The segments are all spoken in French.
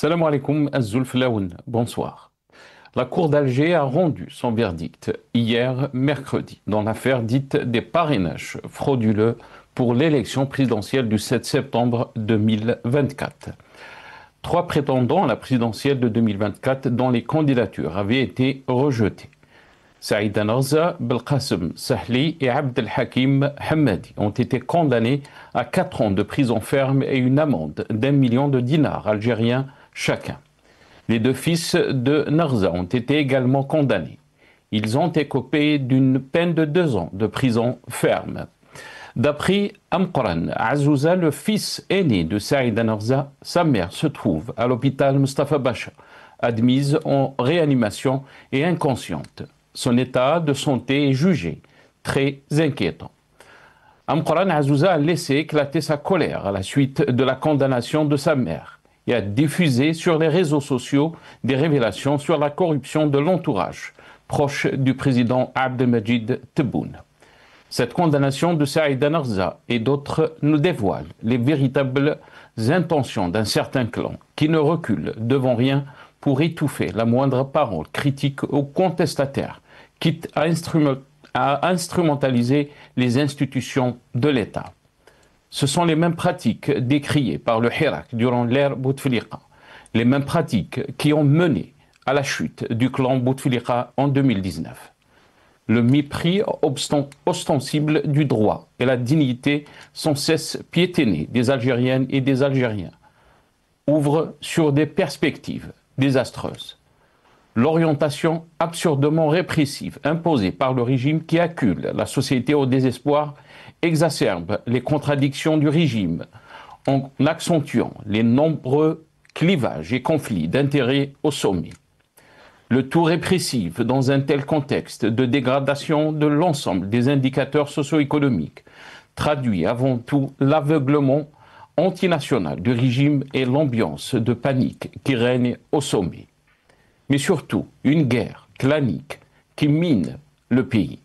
Salam alaikum, Azulf Laoun. Bonsoir. La Cour d'Alger a rendu son verdict hier, mercredi, dans l'affaire dite des parrainages frauduleux pour l'élection présidentielle du 7 septembre 2024. Trois prétendants à la présidentielle de 2024 dont les candidatures avaient été rejetées. Saïd Anarza, Belkacem Sahli et Abdel Hakim Hamadi ont été condamnés à 4 ans de prison ferme et une amende d'1 million de dinars algériens chacun. Les deux fils de Narza ont été également condamnés. Ils ont écopé d'une peine de 2 ans de prison ferme. D'après Amqran Azouza, le fils aîné de Saïd Narza, sa mère se trouve à l'hôpital Mustafa Bacha, admise en réanimation et inconsciente. Son état de santé est jugé très inquiétant. Amqran Azouza a laissé éclater sa colère à la suite de la condamnation de sa mère et a diffusé sur les réseaux sociaux des révélations sur la corruption de l'entourage proche du président Abdelmajid Tebboune. Cette condamnation de Saïd Narza et d'autres nous dévoile les véritables intentions d'un certain clan qui ne recule devant rien pour étouffer la moindre parole critique ou contestataire, quitte à instrumentaliser les institutions de l'État. Ce sont les mêmes pratiques décriées par le Hirak durant l'ère Bouteflika, les mêmes pratiques qui ont mené à la chute du clan Bouteflika en 2019. Le mépris ostensible du droit et la dignité sans cesse piétinée des Algériennes et des Algériens ouvrent sur des perspectives désastreuses. L'orientation absurdement répressive imposée par le régime qui accule la société au désespoir exacerbe les contradictions du régime en accentuant les nombreux clivages et conflits d'intérêts au sommet. Le tout répressif dans un tel contexte de dégradation de l'ensemble des indicateurs socio-économiques traduit avant tout l'aveuglement antinational du régime et l'ambiance de panique qui règne au sommet. Mais surtout, une guerre clanique qui mine le pays.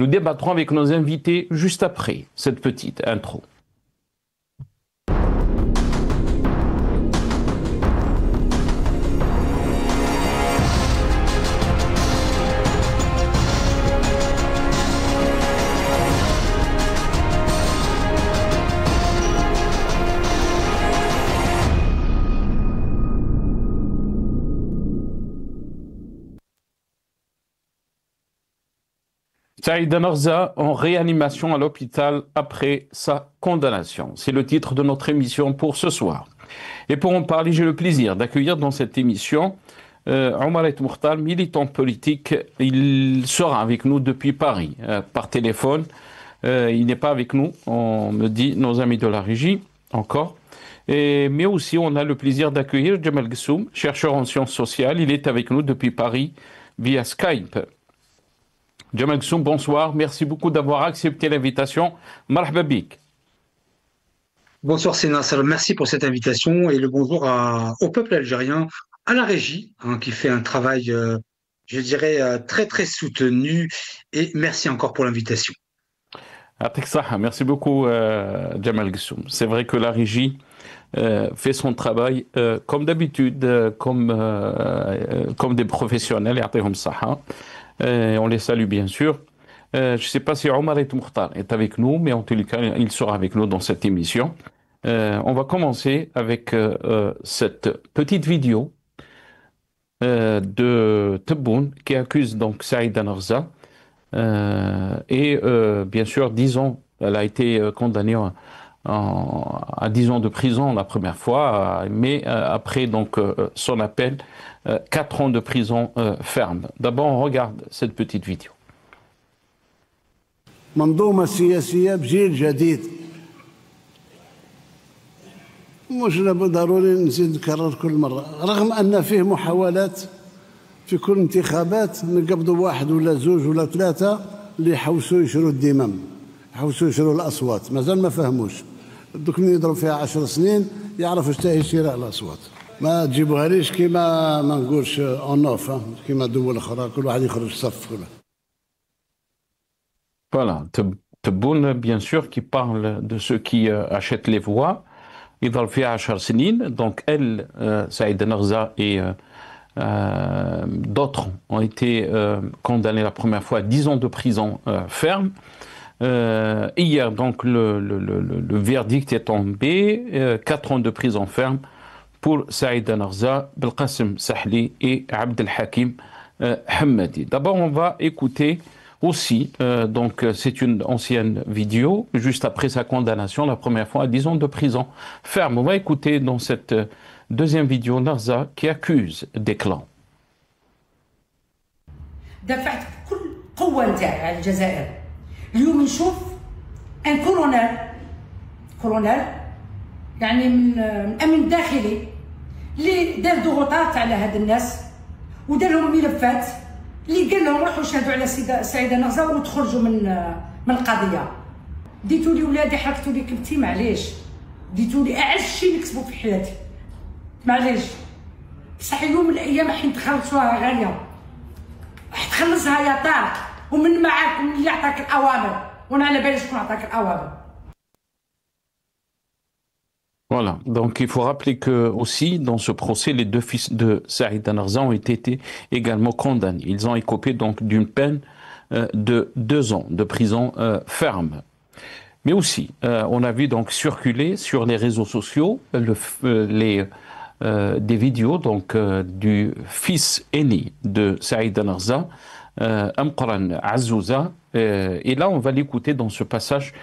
Nous débattrons avec nos invités juste après cette petite intro. Saïd Narza en réanimation à l'hôpital après sa condamnation. C'est le titre de notre émission pour ce soir. Et pour en parler, j'ai le plaisir d'accueillir dans cette émission Omar Et Mokhtar, militant politique. Il sera avec nous depuis Paris par téléphone. Il n'est pas avec nous, on me dit nos amis de la régie, encore. Mais aussi, on a le plaisir d'accueillir Jamal Gessoum, chercheur en sciences sociales. Il est avec nous depuis Paris via Skype. Jamal Gessoum, bonsoir. Merci beaucoup d'avoir accepté l'invitation. Marhaba bik. Bonsoir Sénat, merci pour cette invitation et le bonjour au peuple algérien, à la régie, qui fait un travail, je dirais, très très soutenu, et merci encore pour l'invitation. Merci beaucoup Jamal Gessoum. C'est vrai que la régie fait son travail comme d'habitude, comme des professionnels, on les salue bien sûr. Je ne sais pas si Omar Et Mokhtar est avec nous, mais en tous les cas, il sera avec nous dans cette émission. On va commencer avec cette petite vidéo de Tebboune qui accuse donc Saïd Narza. Bien sûr, 10 ans, elle a été condamnée à 10 ans de prison la première fois, mais après donc son appel, 4 ans de prison ferme. D'abord, on regarde cette petite vidéo. منظومة سياسية بجيل جديد مش ضروري نزيد نكرر كل مرة، رغم أن فيه محاولات في كل انتخابات نقبضوا واحد ولا زوج ولا ثلاثة اللي يحوسوا يشروا الدمم، يحوسوا يشروا الأصوات، مازال ما فهموش. دوك من يضرب فيها 10 سنين يعرفوا شتاهي شراء الأصوات. ما تجيبوها ليش كيما ما نقولش اونوف كيما دول أخرى كل واحد يخرج صف كله. Voilà, Tebboune, bien sûr, qui parle de ceux qui achètent les voix. يظل فيها 10 سنين. Donc elle, Saïda Narza et d'autres ont été condamnés la première fois à 10 ans de prison ferme. Hier, donc, le verdict est tombé, 4 ans de prison ferme pour Saïda Narza, Belqasem Sahli et Abdelhakim Hammadi. D'abord, on va écouter aussi, donc c'est une ancienne vidéo, juste après sa condamnation, la première fois à 10 ans de prison ferme. On va écouter dans cette deuxième vidéo Narza qui accuse des clans. دفعت بكل قوة نتاعي على الجزائر. اليوم نشوف ان كولونيل يعني من امن داخلي اللي دار ضغوطات على هاد الناس ودار لهم ملفات اللي قال لهم روحوا شهدوا على سعيدة نغزة وتخرجوا من القضية. ديتوا لي ولادي، حركتوا لي كبتي، معليش ديتوا لي اعز شيء نكسبوا في حياتي، معليش بصح يوم من الايام حين تخلصوها غالية، راح تخلصها يا طارق ومن معاك من اللي عطاك الاوامر، وانا على بالي شكون عطاك الاوامر. Voilà, donc il faut rappeler que aussi dans ce procès, les deux fils de Saïda Narza ont été également condamnés. Ils ont écopé donc d'une peine de 2 ans de prison ferme. Mais aussi, on a vu donc circuler sur les réseaux sociaux des vidéos donc du fils aîné de Saïda Narza, Amqran Azzouza, et là on va l'écouter dans ce passage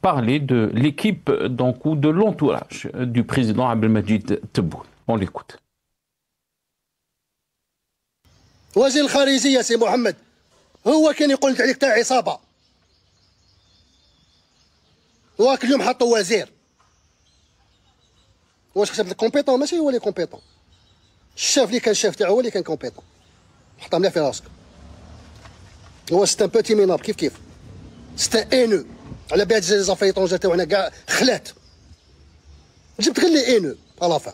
parler de l'équipe donc ou de l'entourage du président Abdelmajid Tebboune. On l'écoute. وزير الخارجية سي محمد هو كان يقول لك عليك تاع عصابة، وراك اليوم حطوا وزير. واش حسب لك كومبيتون؟ ماشي هو اللي كومبيتون، الشاف اللي كان الشاف تاعو هو اللي كان كومبيتون. حطها مليح في راسك. هو سي ان بوتي ميناب كيف سي ان انو على بالك لي زافير طونجا تاعنا كاع خلات. جبت غير لي انو على فان.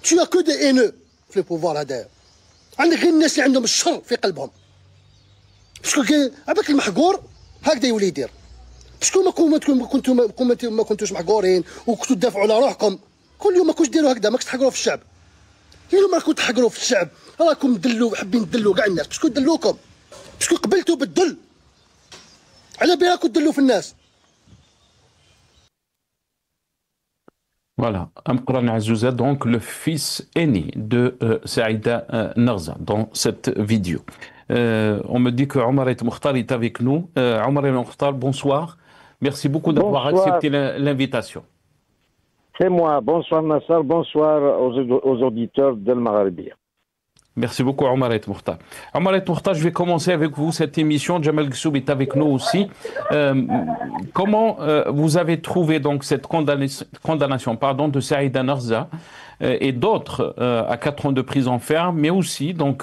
تو كو دي انو في البوفوار هذايا. عندك غير الناس اللي عندهم الشر في قلبهم. باسكو عباك المحقور هكذا يولي يدير. باسكو ما كنتوش محقورين وكنتو تدافعوا على روحكم، كل يوم ما كنتوش ديروا هكذا، ماكش تحقروا في الشعب. اليوم راكم تحقروا في الشعب، راكم دلوا، حابين تدلوا كاع الناس، باسكو دلوكم، باسكو قبلتوا بالدل. على بالكم تدلوا في الناس. Voilà, Amqran Azzouza, donc le fils aîné de Saïda Narza, dans cette vidéo. On me dit que Omar El Mokhtar est avec nous. Omar El Mokhtar, bonsoir. Merci beaucoup d'avoir accepté l'invitation. C'est moi. Bonsoir Nassar, bonsoir aux auditeurs de Maghrébia. Merci beaucoup, Omar El Mokhtar. Omar El Mokhtar, je vais commencer avec vous cette émission. Jamal Ghsoub est avec nous aussi. Comment vous avez trouvé donc cette condamnation de Saïda Narza et d'autres à 4 ans de prison ferme, mais aussi donc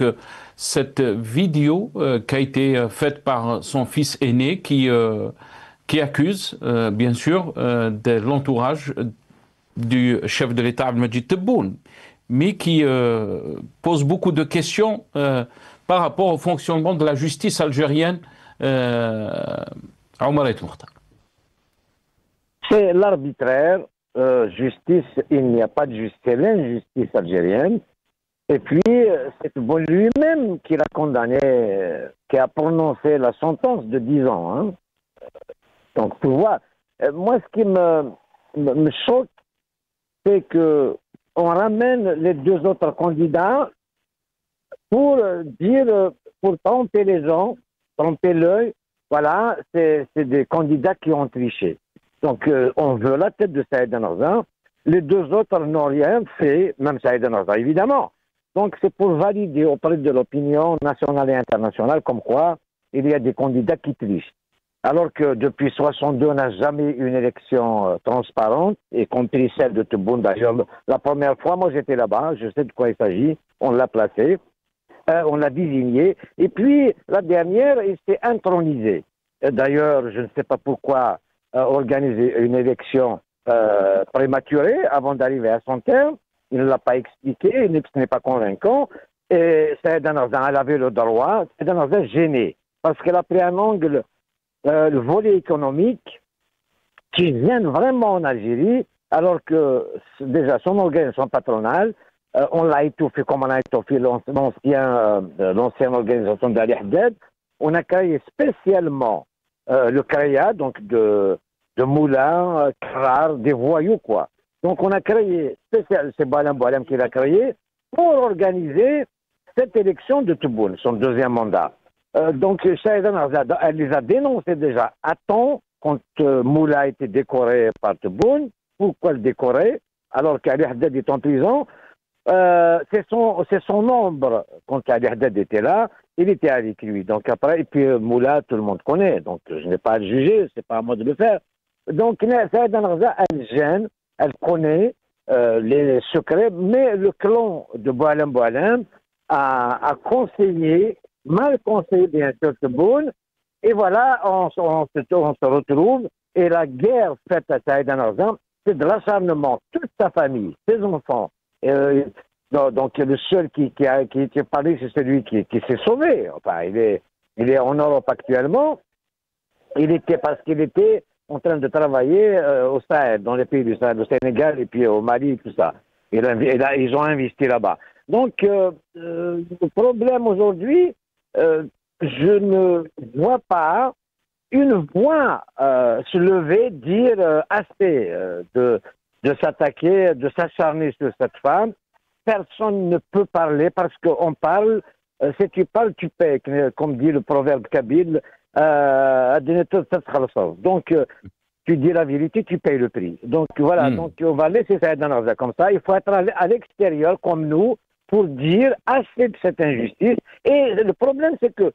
cette vidéo qui a été faite par son fils aîné qui accuse bien sûr de l'entourage du chef de l'État Abdelmajid Tebboune, mais qui pose beaucoup de questions par rapport au fonctionnement de la justice algérienne. Omar El Mokhtar. C'est l'arbitraire justice, il n'y a pas de justice, c'est l'injustice algérienne. Et puis, c'est lui-même qui l'a condamné, qui a prononcé la sentence de 10 ans. Hein. Donc, tu vois, moi, ce qui me choque, c'est que on ramène les 2 autres candidats pour dire, pour tromper les gens, tromper l'œil. Voilà, c'est des candidats qui ont triché. Donc, on veut la tête de Saïda Narza. Les 2 autres n'ont rien fait, même Saïda Narza, évidemment. Donc, c'est pour valider auprès de l'opinion nationale et internationale comme quoi il y a des candidats qui trichent. Alors que depuis 62, on n'a jamais eu une élection transparente, y compris celle de Tebboune. D'ailleurs, la première fois, moi j'étais là-bas, je sais de quoi il s'agit, on l'a placé, on l'a désigné, et puis la dernière, il s'est intronisé. D'ailleurs, je ne sais pas pourquoi organiser une élection prématurée avant d'arriver à son terme, il ne l'a pas expliqué, ce n'est pas convaincant, et Saïda Narza, elle avait le droit, Saïda Narza gênée, parce qu'elle a pris un angle le volet économique qui vient vraiment en Algérie alors que déjà son organisation patronale, on l'a étouffé comme on a étouffé l'ancienne organisation d'Ali Haddad. On a créé spécialement le CREA, donc de moulins, crars, des voyous, quoi. Donc on a créé, c'est Boualem qui l'a créé, pour organiser cette élection de Tebboune, son deuxième mandat. Donc Saïda Narza, elle les a dénoncés déjà à temps quand Moula a été décoré par Tebboune. Pourquoi le décorer alors qu'Ali Haddad est en prison? C'est son ombre. Quand Ali Haddad était là, il était avec lui. Donc après, et puis Moula, tout le monde connaît. Donc je n'ai pas à le juger, c'est pas à moi de le faire. Donc Saïda Narza, elle gêne, elle connaît les secrets, mais le clan de Boualem a conseillé, mal conseillé bien sûr Tebboune, et voilà, on se retrouve, et la guerre faite à Saïda Narza, c'est de l'acharnement. Toute sa famille, ses enfants, donc le seul qui est parlé, c'est celui qui s'est sauvé. Enfin, il est en Europe actuellement. Parce qu'il était en train de travailler au Sahel, dans les pays du Sahel, au Sénégal et puis au Mali, tout ça. Ils ont investi là-bas. Donc, le problème aujourd'hui, je ne vois pas une voix se lever, dire assez de s'attaquer, de s'acharner sur cette femme. Personne ne peut parler parce qu'on parle, si tu parles, tu paies, comme dit le proverbe kabyle. Donc, tu dis la vérité, tu payes le prix. Donc, voilà, donc on va laisser ça dans comme ça. Il faut être à l'extérieur, comme nous, pour dire assez de cette injustice. Et le problème, c'est que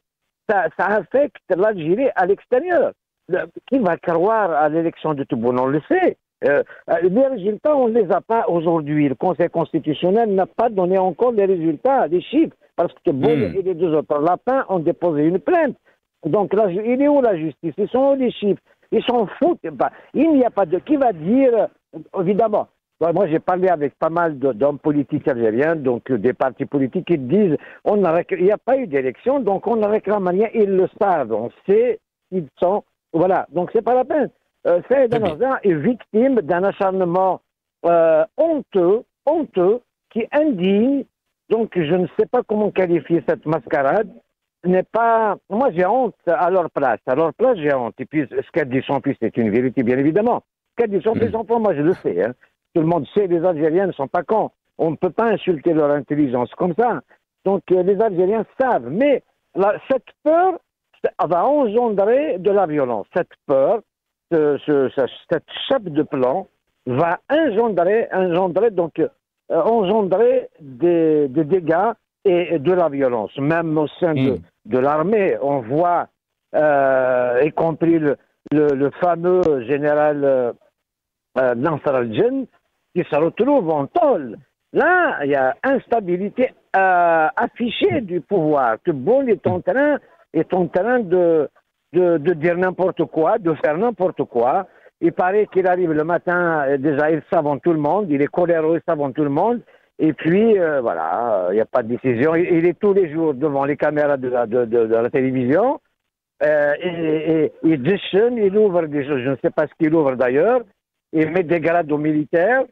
ça affecte l'Algérie à l'extérieur. Qui va croire à l'élection de Tebboune? On le sait. Les résultats, on ne les a pas aujourd'hui. Le Conseil constitutionnel n'a pas donné encore les résultats, les chiffres, parce que Tebboune et les deux autres lapins ont déposé une plainte. Donc, il est où la justice? Ils sont où les chiffres? Ils s'en foutent. Il n'y a pas de... Qui va dire... Évidemment, moi j'ai parlé avec pas mal d'hommes politiques algériens, donc des partis politiques, qui disent il n'y a pas eu d'élection, donc on ne réclame rien. Ils le savent. On sait qu'ils sont... Voilà, donc c'est pas la peine. Saïda Narza est victime d'un acharnement honteux, qui indigne. Donc je ne sais pas comment qualifier cette mascarade. Moi j'ai honte à leur place. À leur place j'ai honte. Et puis ce qu'a dit son fils c'est une vérité bien évidemment. Ce qu'a dit son fils, moi je le sais. Hein. Tout le monde sait, les Algériens ne sont pas cons. On ne peut pas insulter leur intelligence comme ça. Donc les Algériens savent. Mais cette peur va engendrer de la violence. Cette peur, cette chape de plomb va engendrer des dégâts et de la violence. Même au sein de l'armée, on voit, y compris le fameux général Nasser al-Jinn, qui se retrouve en tôle. Là, il y a instabilité affichée du pouvoir. Tebboune est en train de dire n'importe quoi, de faire n'importe quoi. Il paraît qu'il arrive le matin, déjà il savonne tout le monde, il est coléreux, il savonne tout le monde. Et puis, voilà, il n'y a pas de décision. Il est tous les jours devant les caméras de la télévision. Et il déchaîne, il ouvre des choses, je ne sais pas ce qu'il ouvre d'ailleurs. Il met des grades aux militaires.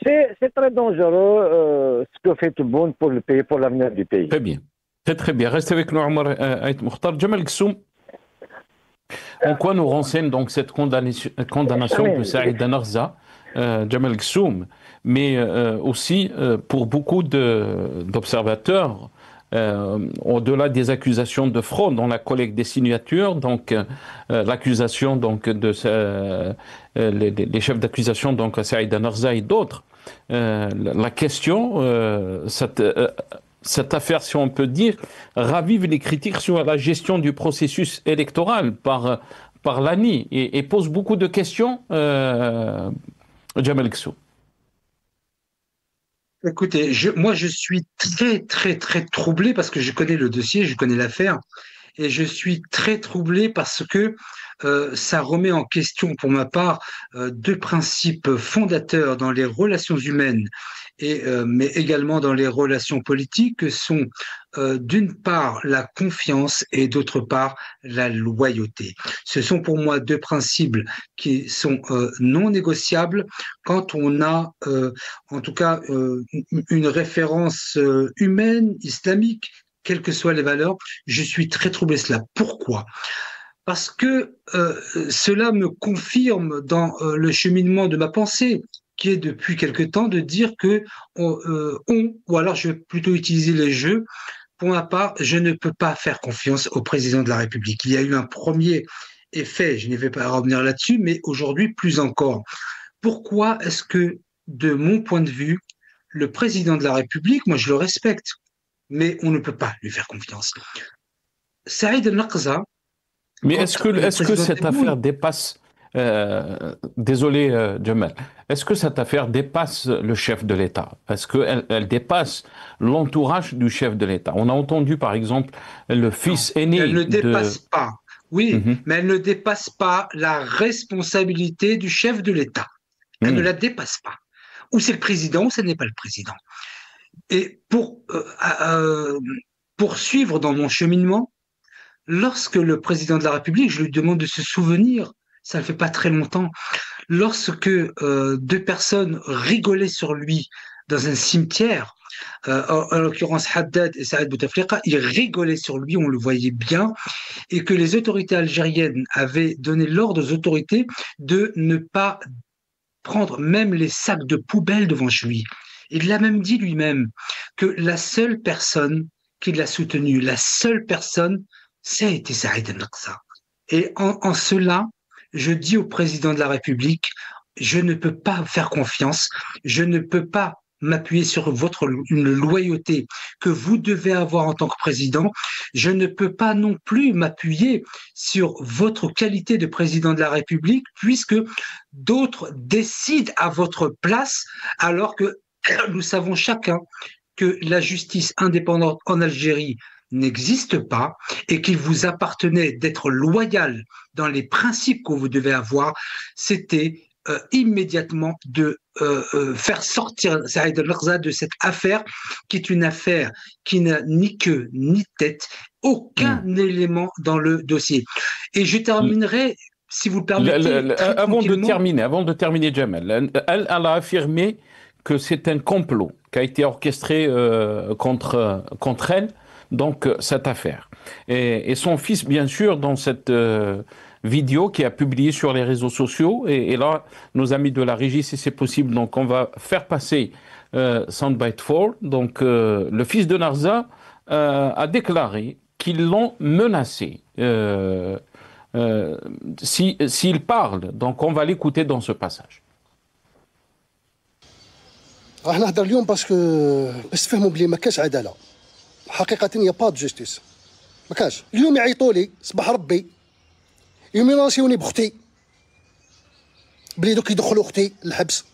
C'est très dangereux ce que fait Tebboune pour le pays, pour l'avenir du pays. Très bien. Très bien. Restez avec nous, Omar Ait Mokhtar. Jamal Ghessoum, en quoi nous renseigne donc cette condamnation de Saïda Narza, Jamal Ghessoum, mais aussi pour beaucoup d'observateurs, au-delà des accusations de fraude dans la collecte des signatures, donc l'accusation donc de les chefs d'accusation, donc Saïda Narza et d'autres, la question, cette affaire, si on peut dire, ravive les critiques sur la gestion du processus électoral par l'ANI et pose beaucoup de questions, Jamal Ghessoum. Écoutez, moi je suis très troublé parce que je connais le dossier, je connais l'affaire, et je suis très troublé parce que ça remet en question, pour ma part, deux principes fondateurs dans les relations humaines mais également dans les relations politiques sont d'une part la confiance et d'autre part la loyauté. Ce sont pour moi deux principes qui sont non négociables quand on a en tout cas une référence humaine, islamique, quelles que soient les valeurs. Je suis très troublé de cela. Pourquoi ? Parce que cela me confirme dans le cheminement de ma pensée, qui est depuis quelque temps de dire que ou alors je vais plutôt utiliser les jeux. Pour ma part, je ne peux pas faire confiance au président de la République. Il y a eu un premier effet, je ne vais pas revenir là-dessus, mais aujourd'hui plus encore. Pourquoi est-ce que, de mon point de vue, le président de la République, moi je le respecte, mais on ne peut pas lui faire confiance. Saïd El-Naqza. Mais est-ce que cette affaire dépasse, désolé Jamal, est-ce que cette affaire dépasse le chef de l'État? Est-ce qu'elle dépasse l'entourage du chef de l'État? On a entendu par exemple le fils aîné. Elle ne dépasse pas, oui, mais elle ne dépasse pas la responsabilité du chef de l'État. Elle ne la dépasse pas. Ou c'est le président ou ce n'est pas le président. Et pour poursuivre dans mon cheminement, lorsque le président de la République, je lui demande de se souvenir, ça ne fait pas très longtemps, lorsque deux personnes rigolaient sur lui dans un cimetière, en l'occurrence Haddad et Saïd Bouteflika, ils rigolaient sur lui, on le voyait bien, et que les autorités algériennes avaient donné l'ordre aux autorités de ne pas prendre même les sacs de poubelle devant lui. Il l'a même dit lui-même que la seule personne qui l'a soutenu, la seule personne, ça a été Saïd El-Naqza. Et en cela, je dis au président de la République, je ne peux pas faire confiance, je ne peux pas m'appuyer sur une loyauté que vous devez avoir en tant que président. Je ne peux pas non plus m'appuyer sur votre qualité de président de la République puisque d'autres décident à votre place alors que nous savons chacun que la justice indépendante en Algérie n'existe pas et qu'il vous appartenait d'être loyal dans les principes que vous devez avoir, c'était immédiatement de faire sortir Saïd El-Naqza de cette affaire qui est une affaire qui n'a ni queue ni tête, aucun élément dans le dossier. Et je terminerai, si vous le permettez, avant de terminer, Jamal, elle a affirmé que c'est un complot qui a été orchestré contre elle, donc cette affaire. Et son fils, bien sûr, dans cette vidéo qui a publié sur les réseaux sociaux, et là, nos amis de la régie, si c'est possible, donc on va faire passer Soundbite 4. Donc le fils de Narza a déclaré qu'ils l'ont menacé. S'il parle, donc on va l'écouter dans ce passage. راح نهضر اليوم باسكو باش تفهموا بلي ما كاش عداله حقيقه يا با دو جوستيس ما كاش اليوم يعيطوا لي صباح ربي يميناسيوني بختي بلي دوك يدخلوا اختي للحبس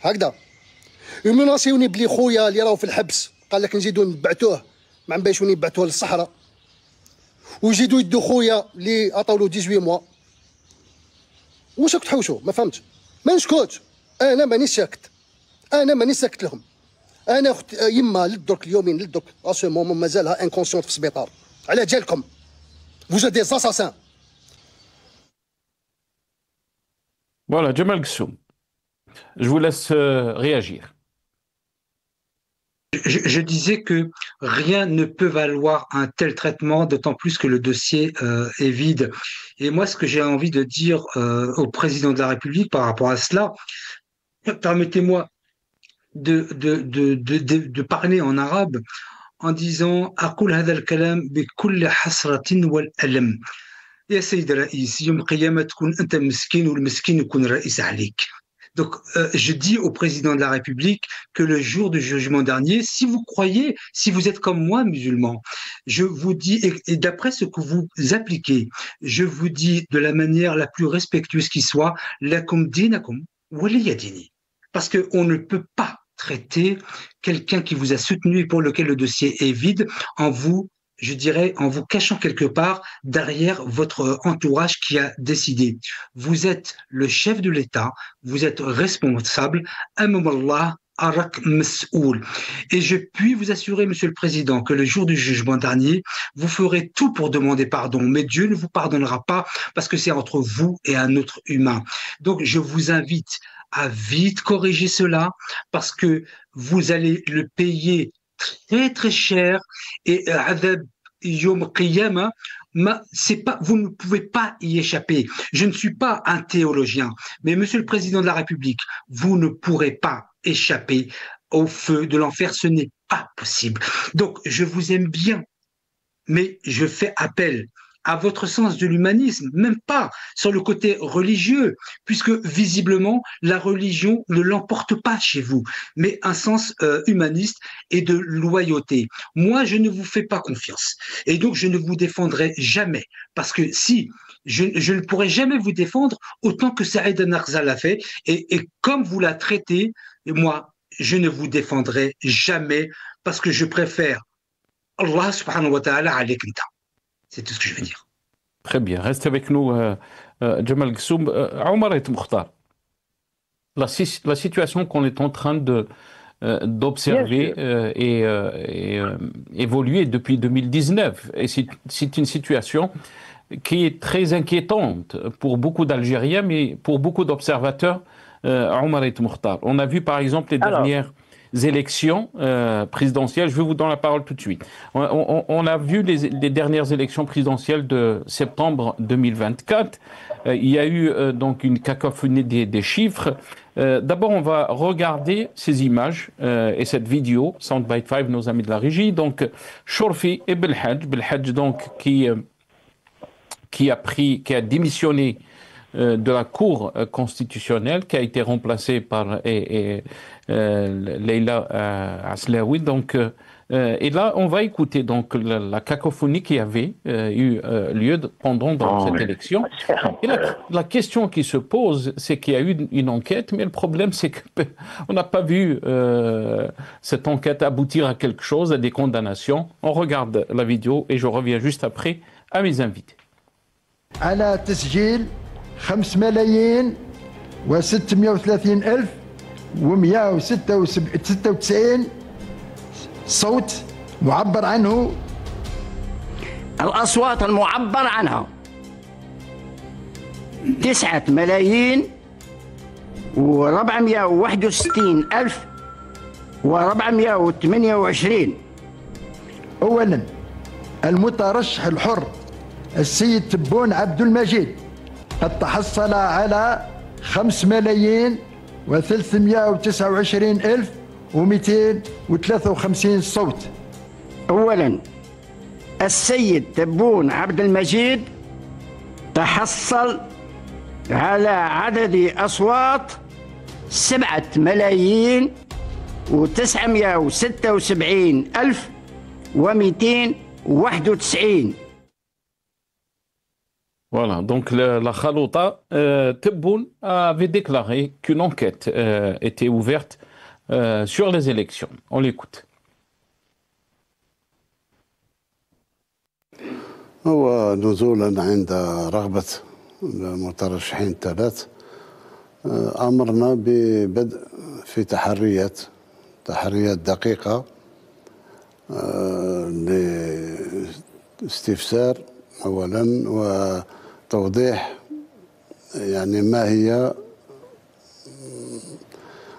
هكذا يميناسيوني بلي خويا اللي راهو في الحبس قال لك نزيدو نبعتوه ما نبايش وني نبعتوه للصحراء ويزيدوا يدو خويا اللي عطاو له 18 موا واش راك تحوشوا ما فهمتش ما نسكتش انا ماني ساكت انا ماني ساكت لهم انا اخت يما للدرك اليومين للدرك اسو مومون مازالها انكونسيونت في السبيطار على جالكم vous êtes des assassins. Voilà, Jamal Ghassoum, je vous laisse réagir. Je disais que rien ne peut valoir un tel traitement, d'autant plus que le dossier est vide. Et moi, ce que j'ai envie de dire au président de la République par rapport à cela, permettez-moi de parler en arabe en disant أقول هذا الكلام بكل حسرة والألم يا سيد الرئيس يوم القيامة تكون أنت مسكين والمسكين يكون رئيس عليك. Donc, je dis au président de la République que le jour du jugement dernier, si vous croyez, si vous êtes comme moi, musulman, je vous dis, et d'après ce que vous appliquez, je vous dis de la manière la plus respectueuse qui soit, lakum dinakum waliya dini. Parce qu'on ne peut pas traiter quelqu'un qui vous a soutenu et pour lequel le dossier est vide en vous, je dirais, en vous cachant quelque part derrière votre entourage qui a décidé. Vous êtes le chef de l'État, vous êtes responsable. Amam Allah, Arak Mas'oul. Et je puis vous assurer, Monsieur le Président, que le jour du jugement dernier, vous ferez tout pour demander pardon, mais Dieu ne vous pardonnera pas parce que c'est entre vous et un autre humain. Donc, je vous invite à vite corriger cela parce que vous allez le payer très très cher et Adab Yom Qiyamah, c'est pas, vous ne pouvez pas y échapper. Je ne suis pas un théologien, mais Monsieur le Président de la République, vous ne pourrez pas échapper au feu de l'enfer. Ce n'est pas possible. Donc, je vous aime bien, mais je fais appel à votre sens de l'humanisme, même pas sur le côté religieux, puisque visiblement, la religion ne l'emporte pas chez vous, mais un sens humaniste et de loyauté. Moi, je ne vous fais pas confiance. Et donc, je ne vous défendrai jamais, parce que si je ne pourrai jamais vous défendre autant que Saïd Narza l'a fait, et comme vous la traitez, moi, je ne vous défendrai jamais, parce que je préfère Allah subhanahu wa ta'ala alayk anta. C'est tout ce que je veux dire. Très bien. Reste avec nous, Jamal Ghassoum. Omar et Mukhtar, la situation qu'on est en train d'observer et évoluer depuis 2019, et c'est une situation qui est très inquiétante pour beaucoup d'Algériens, mais pour beaucoup d'observateurs. Omar et Mukhtar, on a vu par exemple les dernières élections présidentielles. Je vais vous donner la parole tout de suite. On a vu les dernières élections présidentielles de septembre 2024. Il y a eu donc une cacophonie des chiffres. D'abord, on va regarder ces images et cette vidéo, Soundbite 5, nos amis de la régie. Donc, Chorfi et Belhadj donc, qui a démissionné de la Cour constitutionnelle, qui a été remplacée par Leïla Aslaoui. Donc, et là, on va écouter donc la cacophonie qui avait eu lieu pendant cette élection. Et la question qui se pose, c'est qu'il y a eu une enquête, mais le problème, c'est qu'on n'a pas vu cette enquête aboutir à quelque chose, à des condamnations. On regarde la vidéo et je reviens juste après à mes invités. على تسجيل 5,630,196 صوت معبر عنه. الأصوات المعبر عنها 9,461,428. أولا المترشح الحر السيد تبون عبد المجيد قد تحصل على 5,329,253 صوت. أولا السيد تبون عبد المجيد تحصل على عدد أصوات 7,976,291. Voilà, donc la Khalouta Tebboune avait déclaré qu'une enquête était ouverte sur les élections. On l'écoute. هو نزولا عند رغبة المترشحين الثلاث أمرنا ببدء في تحريات دقيقة لاستفسار أولا وتوضيح يعني ما هي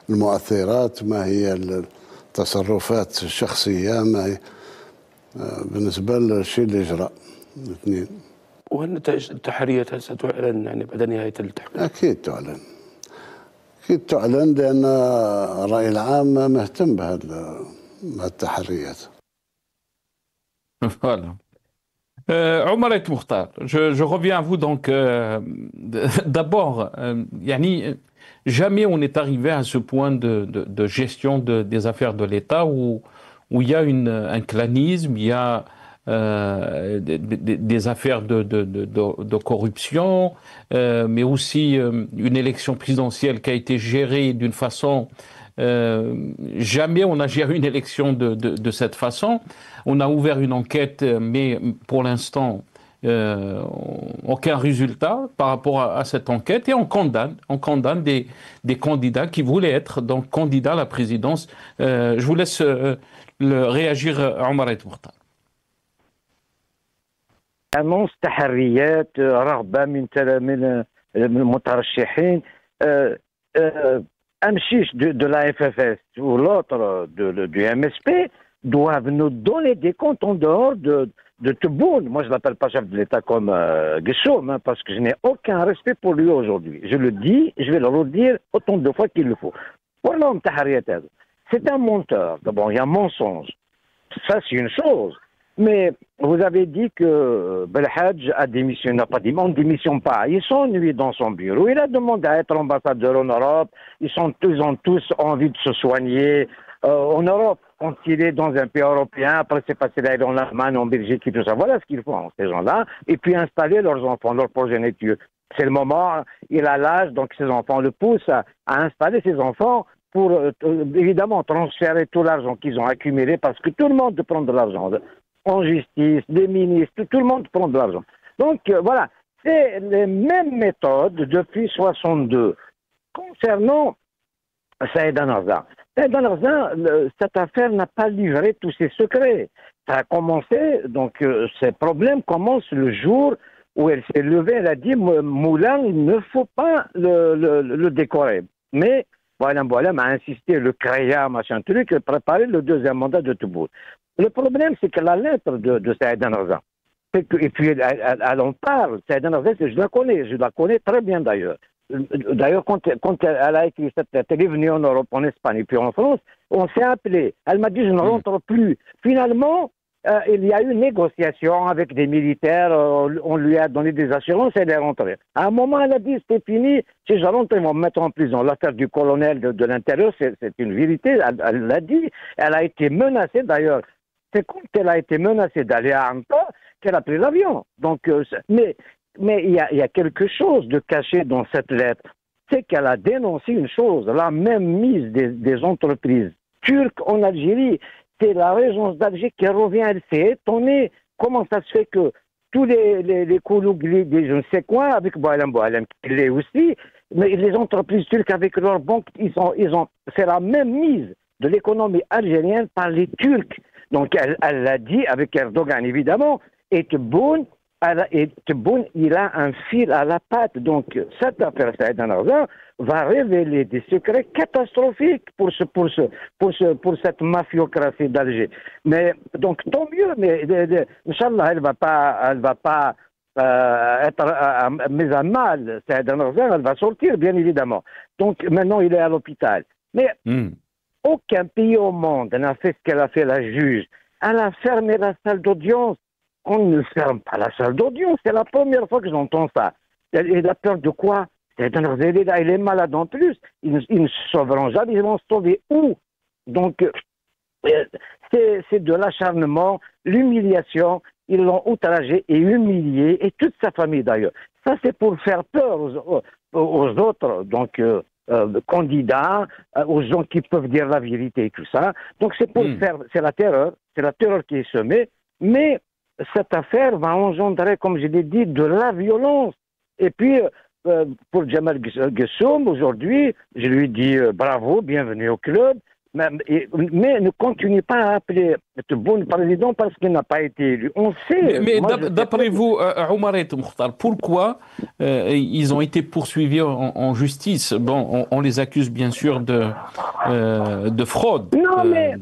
المؤثرات، ما هي التصرفات الشخصية، ما هي بالنسبة للشيء اللي جرى الاثنين. وهل نتائج التحريات ستعلن يعني بعد نهاية التحقيق؟ أكيد تعلن لأن الرأي العام مهتم بهالتحريات. Voilà. Omar et Mukhtar, je reviens à vous donc. D'abord, yani, jamais on est arrivé à ce point de gestion des affaires de l'État où il y a un clanisme, il y a des affaires de corruption, mais aussi une élection présidentielle qui a été gérée d'une façon... jamais on a géré une élection de cette façon. On a ouvert une enquête, mais pour l'instant, aucun résultat par rapport à cette enquête et on condamne des candidats qui voulaient être donc candidats à la présidence. Je vous laisse réagir, Omar El Mokhtar. annonce تحريات رغبة من المترشحين Amchiche de la FFS ou l'autre du MSP doivent nous donner des comptes en dehors de Tebboune. Moi, je ne l'appelle pas chef de l'État comme Guessoum, parce que je n'ai aucun respect pour lui aujourd'hui. Je le dis, je vais le redire autant de fois qu'il le faut. Pour l'homme Tahariat, c'est un menteur. D'abord, il y a un mensonge. Ça, c'est une chose. Mais vous avez dit que Belhadj a démissionné, n'a pas dit, on ne démissionne pas. Ils s'ennuient dans son bureau. Il a demandé à être ambassadeur en Europe. Ils ont tous envie de se soigner. En Europe, quand il est dans un pays européen, après c'est passé là en Allemagne, en Belgique et tout ça. Voilà ce qu'ils font, ces gens-là. Et puis installer leurs enfants, leur progéniture. C'est le moment, il a l'âge, donc ses enfants le poussent à installer ses enfants pour évidemment transférer tout l'argent qu'ils ont accumulé parce que tout le monde prend de l'argent. En justice, des ministres, tout le monde prend de l'argent. Donc voilà, c'est les mêmes méthodes depuis 62. Concernant Saïd Anarzan, cette affaire n'a pas livré tous ses secrets. Ça a commencé, donc ces problèmes commencent le jour où elle s'est levée, elle a dit Moulin, il ne faut pas le décorer. Mais Boualem a insisté, le créa, machin truc, préparer le deuxième mandat de Tebboune. Le problème, c'est que la lettre de Saïd Anarzan, et puis elle en parle, Saïd Anarzan, je la connais très bien d'ailleurs. D'ailleurs, quand elle a écrit cette lettre, elle est venue en Europe, en Espagne et puis en France, on s'est appelé. Elle m'a dit, je ne rentre plus. Finalement, il y a eu une négociation avec des militaires, on lui a donné des assurances, elle est rentrée. À un moment, elle a dit, c'est fini, si je rentre, ils vont me mettre en prison. L'affaire du colonel de l'Intérieur, c'est une vérité, elle l'a dit. Elle a été menacée, d'ailleurs. C'est quand elle a été menacée d'aller à Anta qu'elle a pris l'avion. Donc, mais il y a quelque chose de caché dans cette lettre. C'est qu'elle a dénoncé une chose, la même mise des entreprises turques en Algérie. C'est la régence d'Alger qui revient, elle s'est étonnée. Comment ça se fait que tous les Koulougli, je ne sais quoi, avec Boualem, qui l'est aussi, mais les entreprises turques avec leurs banques, c'est la même mise de l'économie algérienne par les Turcs. Donc elle l'a dit avec Erdogan évidemment, et Tebboune, il a un fil à la patte. Donc cette affaire Saïd Anarzan va révéler des secrets catastrophiques pour cette mafiocratie d'Alger. Mais donc tant mieux, mais Inch'Allah, elle va pas être mise à mal. Saïd Anarzan, elle va sortir bien évidemment. Donc maintenant il est à l'hôpital. Mais aucun pays au monde n'a fait ce qu'elle a fait la juge. Elle a fermé la salle d'audience. On ne ferme pas la salle d'audience. C'est la première fois que j'entends ça. Elle a peur de quoi? Elle est malade en plus. Ils ne se sauveront jamais. Ils vont se sauver où? Donc, c'est de l'acharnement, l'humiliation. Ils l'ont outragé et humilié, et toute sa famille d'ailleurs. Ça, c'est pour faire peur aux autres. Donc, candidats, aux gens qui peuvent dire la vérité et tout ça. Donc c'est pour faire, c'est la terreur qui est semée, mais cette affaire va engendrer, comme je l'ai dit, de la violence. Et puis, pour Jamal Guessoum, aujourd'hui, je lui dis bravo, bienvenue au club, mais ne continue pas à appeler Tebboune président parce qu'il n'a pas été élu. On sait. Mais d'après vous, Omar El Mokhtar, pourquoi ils ont été poursuivis en justice? Bon, on les accuse bien sûr de fraude. Non, mais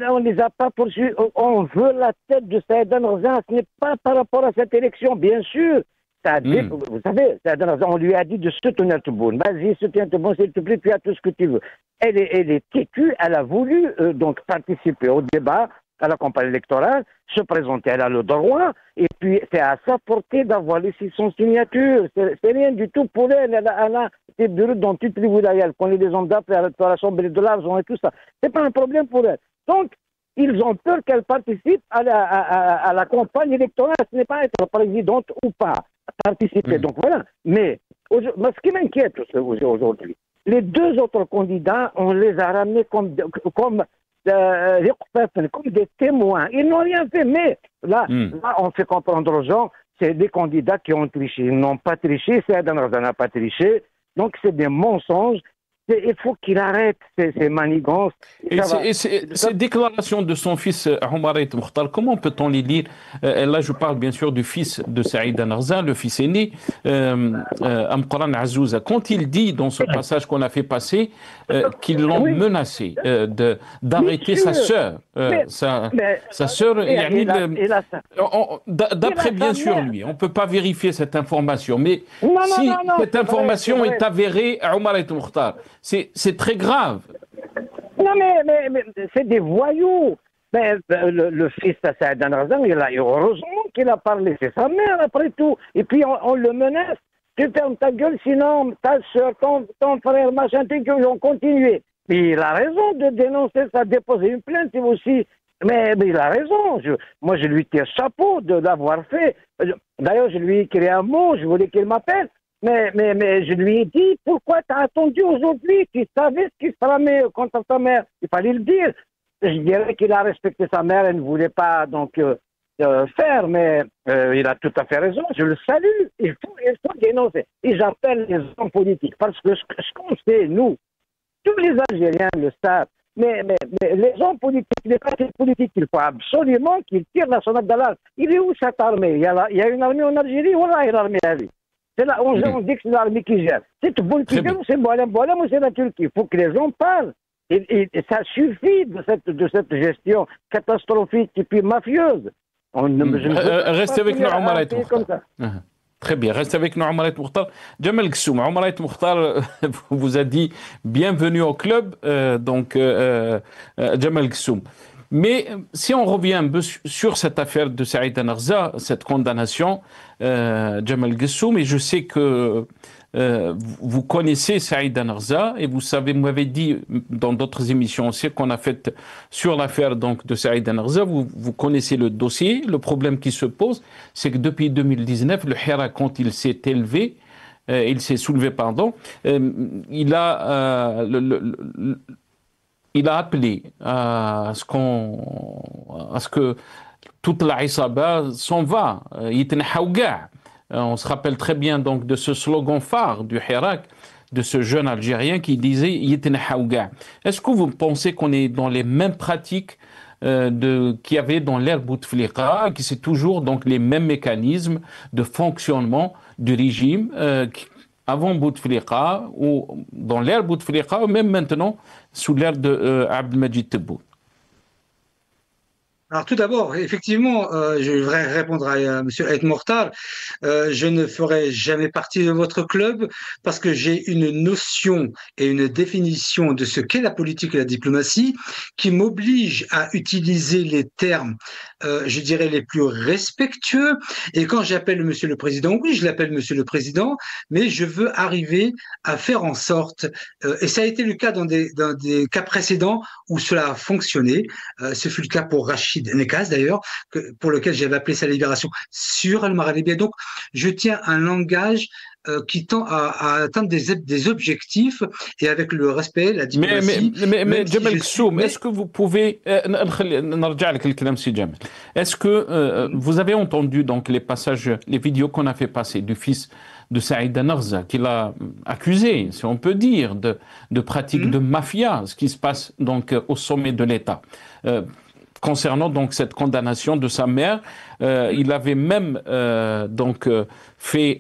on ne les a pas poursuivis. On veut la tête de Saïd Anarzan. Ce n'est pas par rapport à cette élection, bien sûr. Vous savez, on lui a dit de soutenir Tebboune. Vas-y, soutiens Tebboune, s'il te plaît, tu as tout ce que tu veux. Elle est têtue, elle a voulu donc participer au débat à la campagne électorale, se présenter, elle a le droit, et puis c'est à sa portée d'avoir les 600 signatures. C'est rien du tout pour elle. Elle a des bureaux dans toutes les wilayas, elle connaît des hommes d'affaires, elle peut rassembler de l'argent et tout ça. C'est pas un problème pour elle. Donc, ils ont peur qu'elle participe à la campagne électorale. Ce n'est pas être présidente ou pas. Participer. Donc voilà. Mais ce qui m'inquiète aujourd'hui, les deux autres candidats, on les a ramenés comme des témoins. Ils n'ont rien fait. Mais là, on fait comprendre aux gens c'est des candidats qui ont triché. Ils n'ont pas triché, Saïd Narza n'a pas triché. Donc c'est des mensonges. Il faut qu'il arrête ces manigances. Et ces déclarations de son fils Omar Ait Mokhtar, comment peut-on les lire? Là, je parle bien sûr du fils de Saïd Narza, le fils aîné, Amqran Azouza. Quand il dit dans ce passage qu'on a fait passer qu'ils l'ont menacé d'arrêter sa sœur, sa sœur, d'après bien sûr lui, on ne peut pas vérifier cette information, mais si cette information est avérée à Omar Ait Mokhtar, c'est très grave. Non, mais c'est des voyous. Mais le fils de Saïd Narza, heureusement qu'il a parlé. C'est sa mère, après tout. Et puis, on le menace. Tu fermes ta gueule, sinon ta soeur, ton frère, machin, ils ont continué. Mais il a raison de dénoncer ça, déposer une plainte aussi. Mais il a raison. Moi, je lui tire chapeau de l'avoir fait. D'ailleurs, je lui ai écrit un mot. Je voulais qu'il m'appelle. Mais je lui ai dit, pourquoi tu as attendu aujourd'hui? Tu savais ce qui sera mieux contre ta mère. Il fallait le dire. Je dirais qu'il a respecté sa mère et ne voulait pas donc faire, mais il a tout à fait raison. Je le salue. Il faut dénoncer. Et j'appelle les hommes politiques parce que ce qu'on sait, nous, tous les Algériens le savent, mais les hommes politiques, les partis politiques, il faut absolument qu'ils tirent la sonnette d'alarme. Il est où cette armée? Il y a une armée en Algérie, ou là, il y a l'armée à lui. C'est là, on dit que c'est l'armée qui gère. C'est Tebboune qui gère, ou c'est Boualem ou c'est la Turquie. Il faut que les gens parlent. Et ça suffit de cette gestion catastrophique et puis mafieuse. Restez avec nous, Omar Ait Mokhtar. Très bien, restez avec nous, Omar Ait Mokhtar. Jamal Ghessoum, Omar Ait Mokhtar vous a dit bienvenue au club, Jamal Ghessoum. Mais si on revient un peu sur cette affaire de Saïd Narza, cette condamnation, Jamal Ghessoum, et je sais que vous connaissez Saïd Narza et vous savez, vous m'avez dit dans d'autres émissions aussi qu'on a fait sur l'affaire donc de Saïd Narza, vous connaissez le dossier. Le problème qui se pose, c'est que depuis 2019, le Hirak, quand il s'est élevé, il s'est soulevé, pardon, il a appelé à ce que toute la Isaba s'en va. On se rappelle très bien donc de ce slogan phare du Hirak, de ce jeune Algérien qui disait Yitna Haouga. Est-ce que vous pensez qu'on est dans les mêmes pratiques qu'il y avait dans l'ère Bouteflika, que c'est toujours donc les mêmes mécanismes de fonctionnement du régime avant Bouteflika ou dans l'ère Bouteflika ou même maintenant sous l'ère de Abdelmajid Tebboune? Alors tout d'abord, effectivement, je voudrais répondre à M. Ait Mokhtar. Je ne ferai jamais partie de votre club parce que j'ai une notion et une définition de ce qu'est la politique et la diplomatie qui m'oblige à utiliser les termes, je dirais, les plus respectueux. Et quand j'appelle Monsieur le Président, oui, je l'appelle Monsieur le Président, mais je veux arriver à faire en sorte, et ça a été le cas dans des cas précédents où cela a fonctionné. Ce fut le cas pour Rachid Nekaz d'ailleurs, pour lequel j'avais appelé sa libération sur Al-Maralibia. Donc, je tiens un langage qui tend à atteindre des objectifs et avec le respect, la diplomatie. Mais Jamal Ghessoum, est-ce que vous pouvez... Est-ce que vous avez entendu donc les passages, les vidéos qu'on a fait passer du fils de Saïd Narza, qu'il a accusé, si on peut dire, de pratiques de mafia, ce qui se passe donc au sommet de l'État. Concernant donc cette condamnation de sa mère, il avait même fait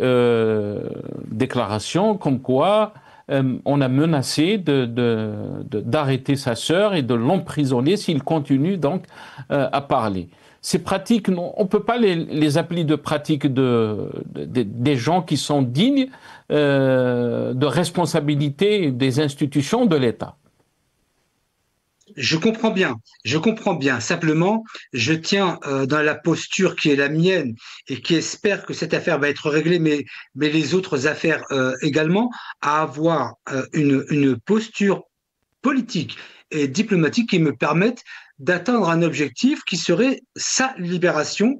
déclaration comme quoi on a menacé d'arrêter sa sœur et de l'emprisonner s'il continue donc à parler. Ces pratiques, on ne peut pas les appeler de pratiques des gens qui sont dignes de responsabilité des institutions de l'État. Je comprends bien. Simplement, je tiens dans la posture qui est la mienne et qui espère que cette affaire va être réglée, mais les autres affaires également, à avoir une posture politique et diplomatique qui me permette d'atteindre un objectif qui serait sa libération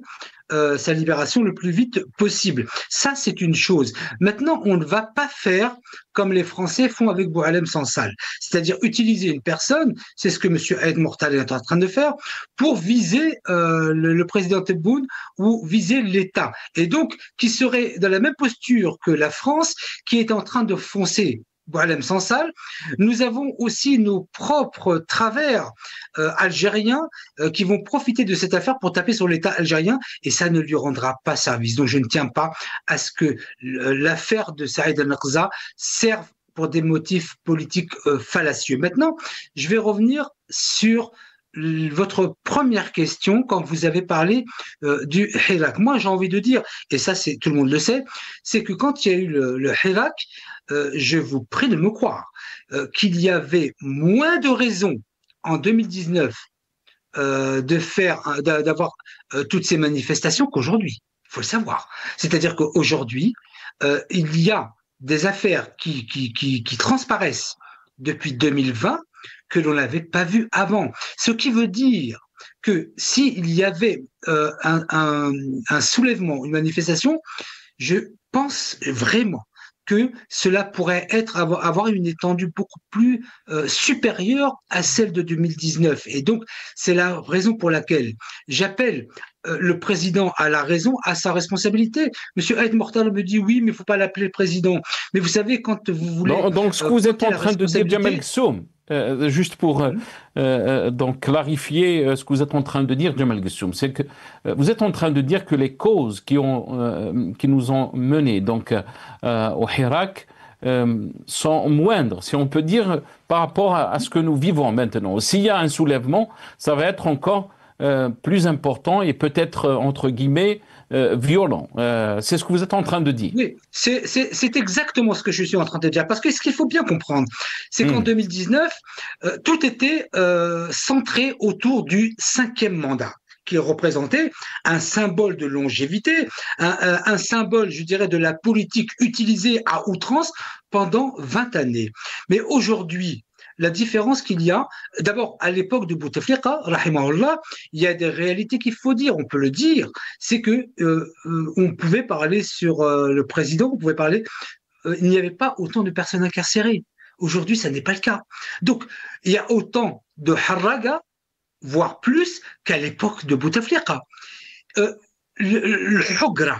sa libération le plus vite possible. Ça, c'est une chose. Maintenant, on ne va pas faire comme les Français font avec Boualem Sansal, c'est-à-dire utiliser une personne, c'est ce que M. Aïd Mortal est en train de faire, pour viser le président Tebboune ou viser l'État. Et donc, qui serait dans la même posture que la France, qui est en train de foncer Boualem Sansal. Nous avons aussi nos propres travers algériens qui vont profiter de cette affaire pour taper sur l'État algérien et ça ne lui rendra pas service. Donc je ne tiens pas à ce que l'affaire de Saïd El-Naqza serve pour des motifs politiques fallacieux. Maintenant, je vais revenir sur votre première question quand vous avez parlé du Hirak. Moi, j'ai envie de dire, et ça, c'est tout le monde le sait, c'est que quand il y a eu le Hirak, je vous prie de me croire qu'il y avait moins de raisons en 2019 d'avoir toutes ces manifestations qu'aujourd'hui. Il faut le savoir. C'est-à-dire qu'aujourd'hui, il y a des affaires qui transparaissent depuis 2020 que l'on n'avait pas vu avant. Ce qui veut dire que s'il y avait un soulèvement, une manifestation, je pense vraiment que cela pourrait avoir une étendue beaucoup plus supérieure à celle de 2019. Et donc, c'est la raison pour laquelle j'appelle le président à la raison, à sa responsabilité. Monsieur Aïd Mortal me dit oui, mais il ne faut pas l'appeler le président. Mais vous savez, quand vous voulez... Non, donc, ce que vous êtes en train de dire, Djemal Guessoum, juste pour donc clarifier ce que vous êtes en train de dire, Djemal Guessoum, c'est que vous êtes en train de dire que les causes qui nous ont menés donc au Hirak sont moindres, si on peut dire, par rapport à ce que nous vivons maintenant. S'il y a un soulèvement, ça va être encore plus important et peut-être entre guillemets violent. C'est ce que vous êtes en train de dire. Oui, c'est exactement ce que je suis en train de dire. Parce que ce qu'il faut bien comprendre, c'est qu'en 2019, tout était centré autour du 5e mandat, qui représentait un symbole de longévité, un symbole, je dirais, de la politique utilisée à outrance pendant 20 années. Mais aujourd'hui, la différence qu'il y a, d'abord, à l'époque de Bouteflika, rahimahullah, il y a des réalités qu'il faut dire, on peut le dire, c'est que on pouvait parler sur le président, on pouvait parler, il n'y avait pas autant de personnes incarcérées. Aujourd'hui, ça n'est pas le cas. Donc, il y a autant de harraga, voire plus, qu'à l'époque de Bouteflika. Le hogra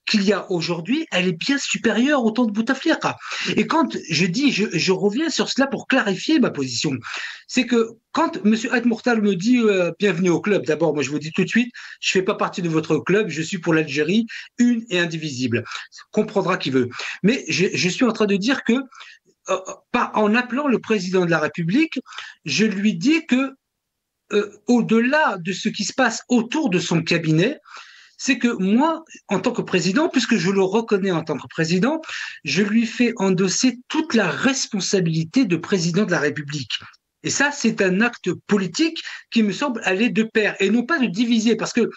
qu'il y a aujourd'hui, elle est bien supérieure au temps de Bouteflika. Et quand je dis, je reviens sur cela pour clarifier ma position, c'est que quand M. Aïd Mortal me dit bienvenue au club, d'abord, moi je vous dis tout de suite, je fais pas partie de votre club, je suis pour l'Algérie, une et indivisible. Comprendra qui veut. Mais je suis en train de dire que, en appelant le président de la République, je lui dis que au-delà de ce qui se passe autour de son cabinet, c'est que moi, en tant que président, puisque je le reconnais en tant que président, je lui fais endosser toute la responsabilité de président de la République. Et ça, c'est un acte politique qui me semble aller de pair et non pas de diviser, parce que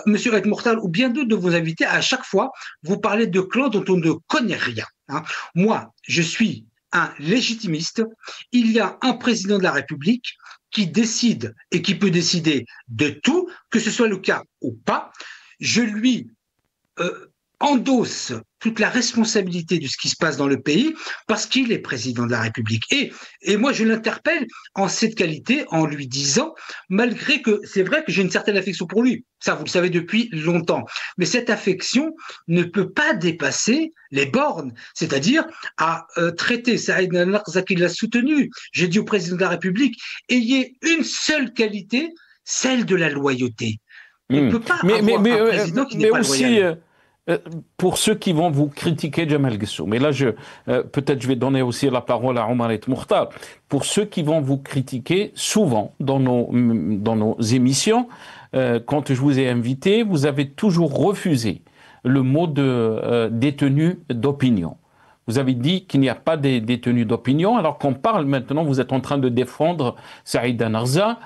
Monsieur Aïd Mortal ou bien d'autres de vos invités, à chaque fois, vous parlez de clans dont on ne connaît rien. Hein. Moi, je suis un légitimiste. Il y a un président de la République qui décide et qui peut décider de tout, que ce soit le cas ou pas. Je lui endosse toute la responsabilité de ce qui se passe dans le pays parce qu'il est président de la République. Et moi, je l'interpelle en cette qualité en lui disant, malgré que c'est vrai que j'ai une certaine affection pour lui, ça vous le savez depuis longtemps, mais cette affection ne peut pas dépasser les bornes, c'est-à-dire à traiter Saïd El-Naqza qui l'a soutenu. J'ai dit au président de la République, ayez une seule qualité, celle de la loyauté. On ne peut pas avoir un président qui n'est pas loyal. Pour ceux qui vont vous critiquer, Djemal Guessoum, mais là, peut-être je vais donner aussi la parole à Omar Aïd Mortal. Pour ceux qui vont vous critiquer, souvent, dans nos émissions, quand je vous ai invité, vous avez toujours refusé le mot de détenu d'opinion. Vous avez dit qu'il n'y a pas de détenus d'opinion, alors qu'on parle maintenant, vous êtes en train de défendre Saïd El-Naqza,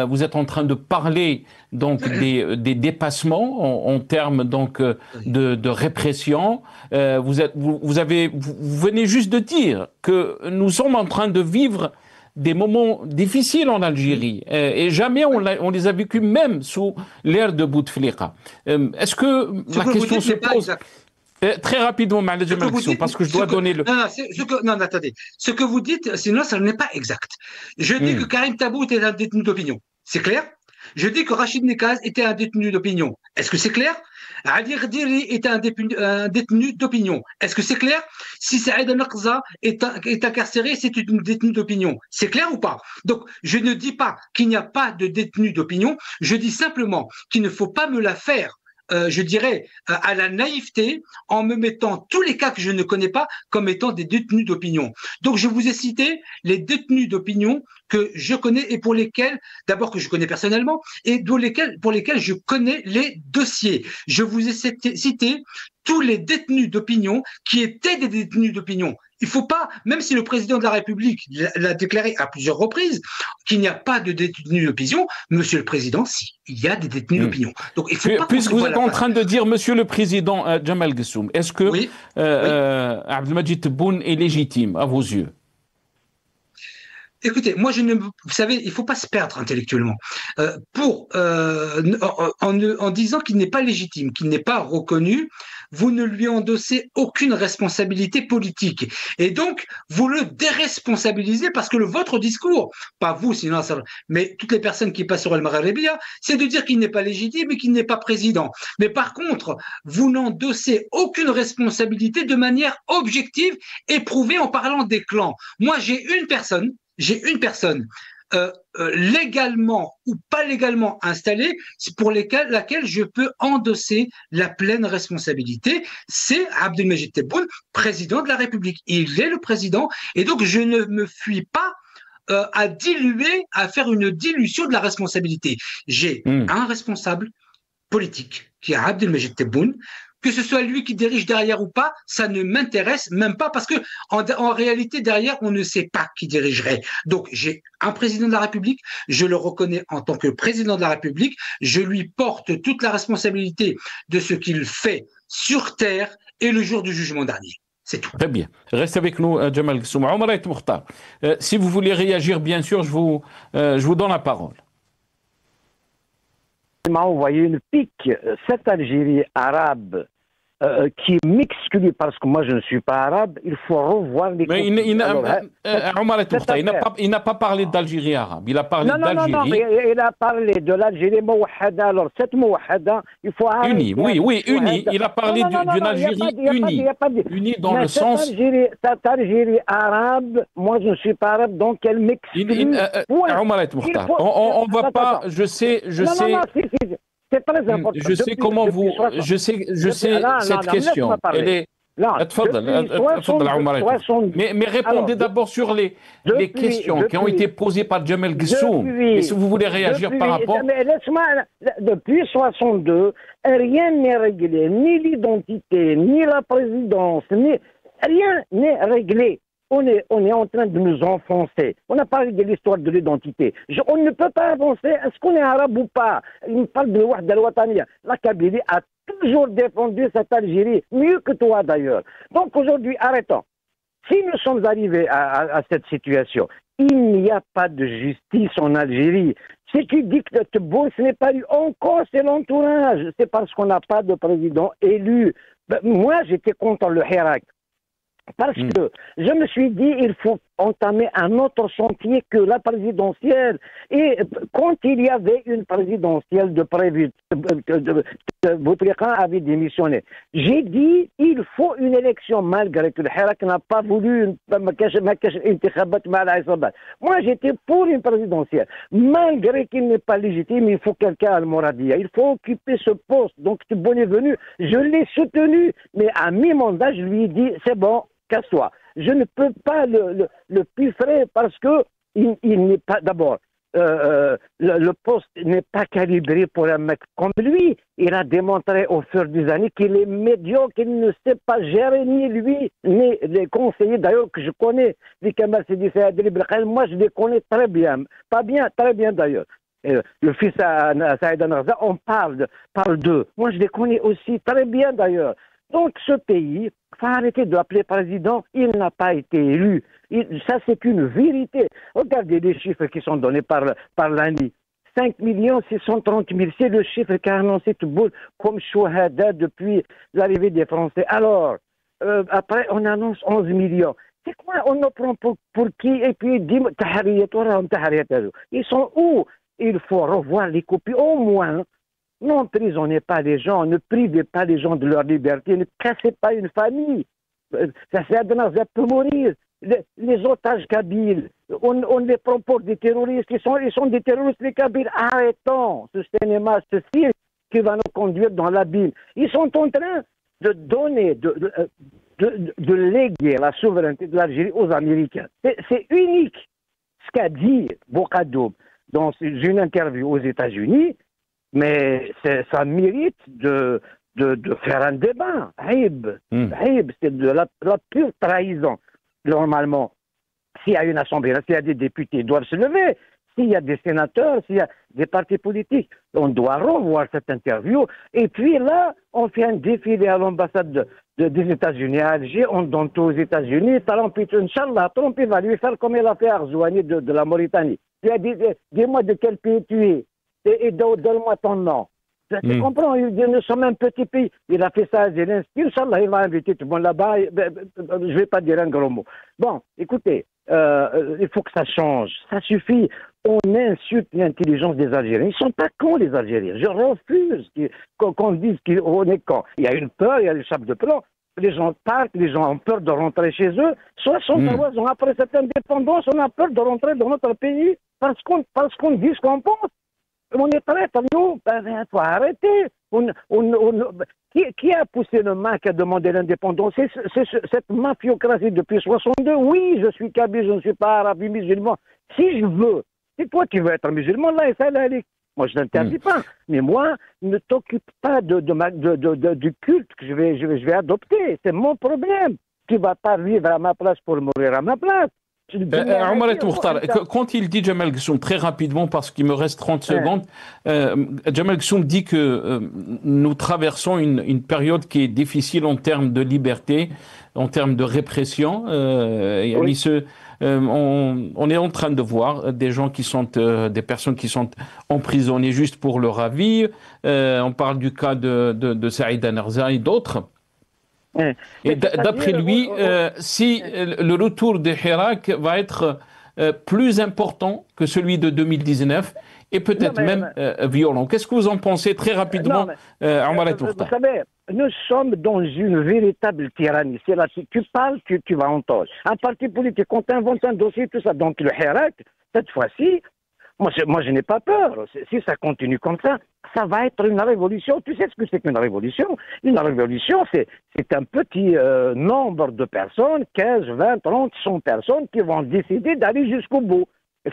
vous êtes en train de parler donc des dépassements en termes donc de répression. Vous venez juste de dire que nous sommes en train de vivre des moments difficiles en Algérie et jamais on les a vécus même sous l'ère de Bouteflika. Est-ce que la question se pose très rapidement, parce que je dois donner le... Non, attendez. Ce que vous dites, sinon, ça n'est pas exact. Je dis que Karim Tabout est un détenu d'opinion. C'est clair? Je dis que Rachid Nekaz était un détenu d'opinion. Est-ce que c'est clair? Ali Rdiri est un détenu d'opinion. Est-ce que c'est clair? Si Saïd Al-Naqza est incarcéré, c'est une détenue d'opinion. C'est clair ou pas? Donc, je ne dis pas qu'il n'y a pas de détenu d'opinion. Je dis simplement qu'il ne faut pas me la faire. Je dirais, à la naïveté, en me mettant tous les cas que je ne connais pas comme étant des détenus d'opinion. Donc, je vous ai cité les détenus d'opinion que je connais et pour lesquels, d'abord que je connais personnellement, et pour lesquels je connais les dossiers. Je vous ai cité tous les détenus d'opinion qui étaient des détenus d'opinion. Il faut pas, même si le président de la République l'a déclaré à plusieurs reprises, qu'il n'y a pas de détenus d'opinion, monsieur le président, si, il y a des détenus d'opinion. Donc, il faut pas. Puisque vous êtes en train de dire, monsieur le président Djemal Ghessoum, est-ce que Abdelmadjid Tebboune est légitime à vos yeux? Écoutez, moi, vous savez, il faut pas se perdre intellectuellement. En disant qu'il n'est pas légitime, qu'il n'est pas reconnu, vous ne lui endossez aucune responsabilité politique. Et donc, vous le déresponsabilisez parce que votre discours, pas vous, sinon, mais toutes les personnes qui passent sur El Maghrébia, c'est de dire qu'il n'est pas légitime et qu'il n'est pas président. Mais par contre, vous n'endossez aucune responsabilité de manière objective et prouvée en parlant des clans. Moi, j'ai une personne légalement ou pas légalement installée pour laquelle je peux endosser la pleine responsabilité, c'est Abdelmadjid Tebboune, président de la République. Il est le président et donc je ne me fuis pas à faire une dilution de la responsabilité. J'ai un responsable politique qui est Abdelmadjid Tebboune. Que ce soit lui qui dirige derrière ou pas, ça ne m'intéresse même pas parce que en réalité derrière on ne sait pas qui dirigerait. Donc j'ai un président de la République, je le reconnais en tant que président de la République, je lui porte toute la responsabilité de ce qu'il fait sur terre et le jour du jugement dernier. C'est tout. Très bien. Reste avec nous, Djemal Ghessoum. Omar El Mokhtar, si vous voulez réagir, bien sûr, je vous donne la parole. Il m'a envoyé une pique, cette Algérie arabe qui m'exclut parce que moi je ne suis pas arabe, il faut revoir les... Mais Omar El Mokhtar, il n'a pas parlé d'Algérie arabe, il a parlé d'Algérie... Non, mais il a parlé de l'Algérie Mouahada. Alors cette Mouahada, il faut arrêter... Unie, oui, unie. Il a parlé d'une Algérie unie. Unie dans le sens... Cette Algérie arabe, moi je ne suis pas arabe, donc elle m'exclut. Omar El Mokhtar, on ne va pas... Je sais... C'est très important. Je sais comment vous... Je sais cette question. Elle est... Mais répondez d'abord sur les questions qui ont été posées par Djemal Ghessoum. Et si vous voulez réagir par rapport... Depuis 62, rien n'est réglé. Ni l'identité, ni la présidence, rien n'est réglé. On est en train de nous enfoncer. On n'a pas réglé l'histoire de l'identité. On ne peut pas avancer. Est-ce qu'on est arabe ou pas? Il parle de Wahda al-Wataniya. La Kabylie a toujours défendu cette Algérie, mieux que toi d'ailleurs. Donc aujourd'hui, arrêtons. Si nous sommes arrivés à cette situation, il n'y a pas de justice en Algérie. Si tu dis que Tebboune, ce n'est pas lui, encore c'est l'entourage. C'est parce qu'on n'a pas de président élu. Moi, j'étais contre le Hirak. Parce que je me suis dit, il faut entamer un autre chantier que la présidentielle. Et quand il y avait une présidentielle de prévu, Bouteflika avait démissionné. J'ai dit, il faut une élection, malgré que le Hirak n'a pas voulu moi, j'étais pour une présidentielle. Malgré qu'il n'est pas légitime, il faut quelqu'un à Al-Mouradia. Il faut occuper ce poste. Donc, Tebboune est venu. Je l'ai soutenu. Mais à mi-mandat, je lui ai dit, c'est bon, casse-toi. Je ne peux pas le piffrer parce que il n'est pas, d'abord, le poste n'est pas calibré pour un mec comme lui. Il a démontré au fur des années qu'il est médiocre, qu'il ne sait pas gérer ni lui, ni les conseillers d'ailleurs que je connais, les Kamal Sidi Saad, moi je les connais très bien. Pas bien, très bien d'ailleurs. Le fils à Saïd Al-Naqza, on parle d'eux. Moi je les connais aussi très bien d'ailleurs. Donc ce pays, il faut arrêter de l'appeler président, il n'a pas été élu. Ça, c'est une vérité. Regardez les chiffres qui sont donnés par l'ANI. 5 630 000, c'est le chiffre qu'a annoncé Tebboune comme Chouhada depuis l'arrivée des Français. Alors, après, on annonce 11 millions. C'est quoi? On en prend pour qui? Et puis, ils sont où? Il faut revoir les copies. Au moins, n'emprisonnez pas les gens, ne privez pas les gens de leur liberté, ne cassez pas une famille. Ça peut mourir. Les otages kabyles, on les prend pour des terroristes. Ils sont des terroristes, les Kabyles. Arrêtons ce cinéma, ce film qui va nous conduire dans l'abîme. Ils sont en train de donner, de léguer la souveraineté de l'Algérie aux Américains. C'est unique ce qu'a dit Bokadoum dans une interview aux États-Unis, mais ça mérite de faire un débat. Haïb, c'est de la pure trahison. Normalement, s'il y a une assemblée, s'il y a des députés, ils doivent se lever. S'il y a des sénateurs, s'il y a des partis politiques, on doit revoir cette interview. Et puis là, on fait un défilé à l'ambassade des États-Unis à Alger, on donne tout aux États-Unis. Trump, Inch'Allah, Trump, il va lui faire comme il a fait à Arzouani de la Mauritanie. Il a dit, dis-moi de quel pays tu es et donne-moi ton nom. Tu comprends? Nous sommes un petit pays. Il a fait ça à Zelensky. Inch'Allah, il va inviter tout le monde là-bas. Je ne vais pas dire un gros mot. Bon, écoutez, il faut que ça change. Ça suffit. On insulte l'intelligence des Algériens. Ils ne sont pas cons, les Algériens. Je refuse qu'on dise qu'on est cons. Il y a une peur, il y a les chapes de plomb. Les gens partent, les gens ont peur de rentrer chez eux. 63 ans après cette indépendance, on a peur de rentrer dans notre pays parce qu'on dit ce qu'on pense. On est traître, nous. Il faut arrêter. Qui a poussé le main qui a demandé l'indépendance? C'est cette mafiocratie depuis 62. Oui, je suis kabyle, je ne suis pas arabe, musulman. Si je veux, si toi tu veux être musulman, là, ça allait. Moi, je n'interdis pas. Mais moi, ne t'occupe pas du culte que je vais adopter. C'est mon problème. Tu ne vas pas vivre à ma place pour mourir à ma place. Omar Mokhtar, quand il dit Jamal Ghassoum, très rapidement, parce qu'il me reste 30 secondes, Jamal Ghassoum dit que nous traversons une période qui est difficile en termes de liberté, en termes de répression. Oui. On est en train de voir des gens qui sont, des personnes qui sont emprisonnées juste pour leur avis. On parle du cas de Saïd Anerza et d'autres. Et d'après lui, si le retour de Hirak va être plus important que celui de 2019 et peut-être même violent. Qu'est-ce que vous en pensez très rapidement, Omar Mokhtar? Vous savez, nous sommes dans une véritable tyrannie. C'est là, si tu parles, tu vas entendre. Un parti politique, quand tu inventes un dossier, tout ça. Donc le Hirak, cette fois-ci, moi je n'ai pas peur. Si ça continue comme ça va être une révolution. Tu sais ce que c'est qu'une révolution? Une révolution, c'est un petit nombre de personnes, 15, 20, 30, 100 personnes qui vont décider d'aller jusqu'au bout.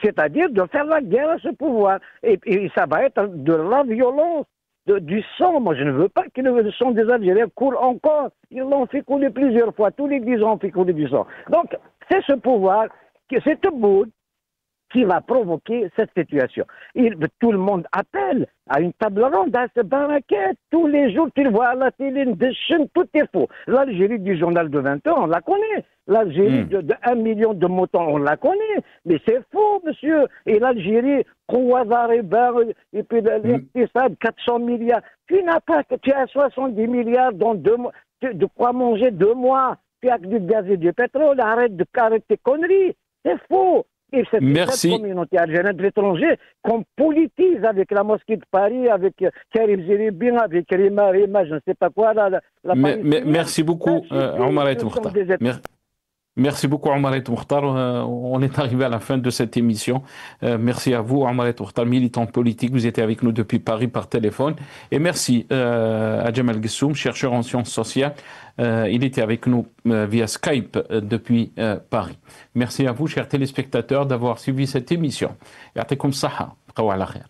C'est-à-dire de faire la guerre à ce pouvoir. Et ça va être de la violence, du sang. Moi, je ne veux pas que le sang des Algériens coule encore. Ils l'ont fait couler plusieurs fois. Tous les 10 ans, on fait couler du sang. Donc, c'est ce pouvoir, c'est Tebboune qui va provoquer cette situation. Tout le monde appelle à une table ronde, à ce baraquet. Tous les jours, tu le vois à la télé, des chaînes, tout est faux. L'Algérie du journal de 20 ans, on la connaît. L'Algérie de 1 million de moutons, on la connaît. Mais c'est faux, monsieur. Et l'Algérie, et puis l'Iqtisad, 400 milliards. Tu as 70 milliards dans 2 mois. De quoi manger 2 mois. Tu as du gaz et du pétrole. Arrête tes conneries. C'est faux. Et cette communauté algérienne de l'étranger qu'on politise avec la mosquée de Paris, avec Karim Zeribin, avec Rima, je ne sais pas quoi. Merci beaucoup, Omar Mokhtar. Merci beaucoup, Omar Mokhtar. On est arrivé à la fin de cette émission. Merci à vous, Omar Mokhtar, militant politique. Vous étiez avec nous depuis Paris par téléphone. Et merci à Jamal Ghassoum, chercheur en sciences sociales. Il était avec nous via Skype depuis Paris. Merci à vous, chers téléspectateurs, d'avoir suivi cette émission. Ya'tikum saha. Qawa ala khair.